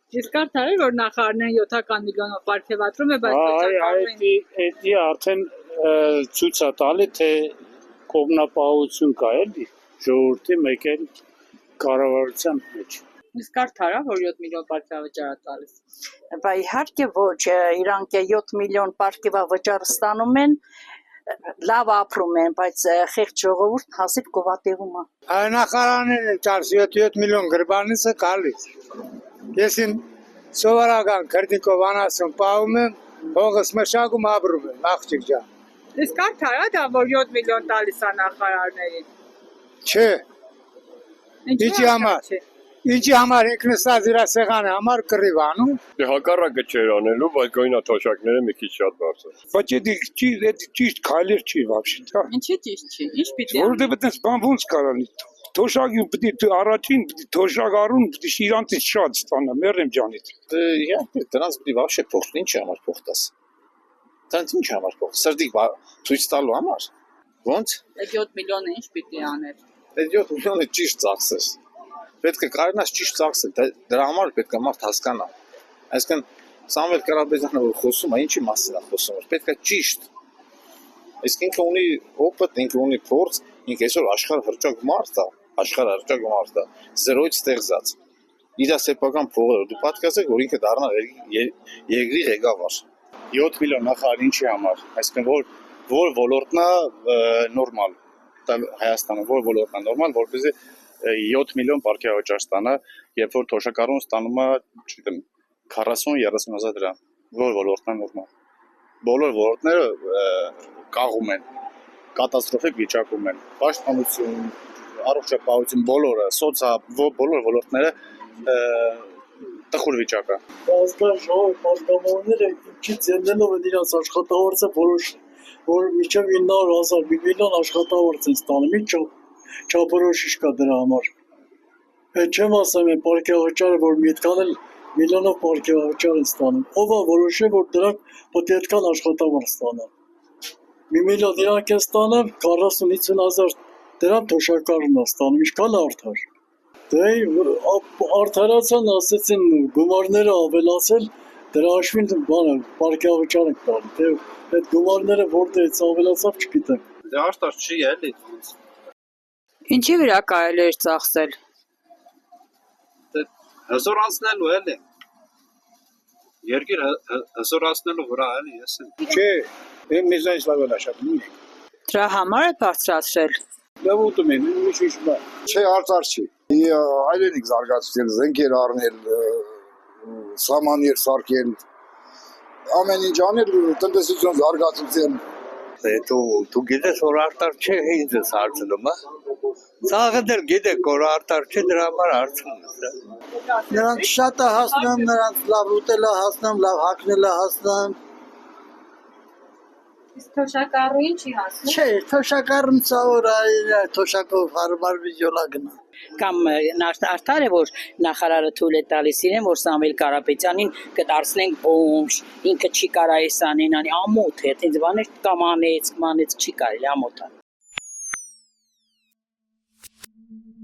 Իսկ կարդալ էր, որ նախարարները 7 միլիոնով պարգևատրում է, բայց այդի արդեն ցույց է տալի, թե կողմնապահություն կա էլի ժողովրդի մեկ էլ կառավարության մեջ։ Իսկ կարդարա, որ 7 միլիոն պարգևավճար է տալիս։ Բա իհարկե ոչ, իրանք 7 միլիոն պարգևավճար ստանում են, լավ ապրում են, բայց խեղճ ժողովուրդն հազիվ գովատեղում է։ Նախարարները տալիս 7 միլիոն գրբանից է գալիս։ Ես իմ սովորական քրտիկով անասուն պահում եմ, հողս մշակում ապրում եմ, աղջիկ ջան։ Իսկ կարդարա դա, որ 7 միլիոն տալիս է նախարարներին։ Չէ։ Ինչի համար ինքնստած իր սեղանը համար կռիվ անում։ Դե հակառակը չէր անելու, բայց գույնա թոշակները մի քիչ շատ բարձր։ Բայց դա ճիշտ քայլեր չի вообще։ Ինչի ճիշտ չի։ Ինչ պիտի Որովհետև այդպես բան ոնց կարան։ Թոշակի պիտի առաջին թոշակ առուն պիտի իրանցից շատ ստանա, մեռնեմ ջանից։ Իհարկե, դրանց պիտի вообще փոխել, ինչի համար փոխտաս։ Դրանց ինչի համար փոխ։ Սրդիկ ցույց տալու համար։ Ոնց։ Այդ 7 միլիոնը ինչ պիտի աներ։ Այդ 7 միլիոնը ճիշտ ծախսեր։ Պետք է կարողանաս ճիշտ ծախսել, դրա համար պետք է մարդ հասկանա։ Այսինքն Սամվել Կարապետյանը որ խոսում է, ինչի մասին է խոսում, պետք է ճիշտ։ Իսկ ինքը ունի օպիտ, ինքը ունի փորձ, ինքը այսօր աշխարհ հրճակ մարդ է, զերոյից ստեղծած։ Իր սեփական փողերը դու պատկասեք, որ ինքը դառնա երկրի ղեկավար։ 7 միլիոն նախարար ինչի համար, այսինքն որ ոլորտն է նորմալ, Հայաստանը որ ոլորտն է նորմալ, որպեսզի 7 միլիոն պարգևավճար ստանա, երբ որ թոշակառուն ստանում է, չգիտեմ, 40-30 հազար դրամ, որ ոլորտն է նորմալ։ Բոլոր ոլորտները կաղում են, կատաստրոֆիկ վիճակում են, պաշտպանություն, առողջապահություն, բոլորը, բոլոր ոլորտները տխուր վիճակ է։ Ազգային ժողովի պատգամավորները ինչից ելնելով են իրաց աշխատավորը որոշ որ մինչև 900,000 միլիոն աշխատավորց են ստանում, ինչ չափորոշիչ կա դրա համար։ Այդ չեմ ասում են պարգևավճարը, որ մի այդքան էլ միլիոնով պարգևավճար են ստանում։ Ով է որոշել, որ դրանք պետք է այդքան աշխատավոր ստանան։ 1 միլիոն իրանք են ստանում 40-50 հազար դրամ թոշակառուն է ստանում, ինչքան արդար։ Դե արդարացան ասեցին գումարները ավելացել, դրա հաշվին բանը պարգևավճար են տալի, թե այդ գումարները որտեղից ավելացավ չգիտեմ։ Դե արդար չի էլի։ Ինչի վրա կարելի էր ծախսել։ Հզորանցնելու էլի։ Երկիր հզորանցնելու վրա էլի ես եմ։ Չէ, մեզանից լավ է աշխատում։ Դրա համար է բարձրացրել։ Դա ուտում են, ուրիշ բան։ Չէ, արդար չի։ Այլենիք զարգացնել, զենքեր առնել, սահմաններ սարքել, ամեն ինչ անել, տնտեսություն զարգացնել։ Դու գիտես, որ արդար չէ, ինձ ես հարցնում, Սաղը դեր գիտեք, որ արդար չէ, դրա համար հարցնում ես։ Նրանց շատ է հասնում, նրանց լավ ուտել է հասնում, լավ հագնել է հասնում։ Իսկ թոշակառուին չի հասնում։ Չէ, թոշակառուն ծավոր է, թոշակով հարմար վիճոլա գնա։ Կամ արդար է, որ նախարարը թույլ է տալիս իրեն, որ Սամվել Կարապետյանին կդարձնենք բոմժ, ինքը չի կարա էս անեն, ամոթ է, այդպես բաներ կամ անեց, չի կարելի ամոթ է։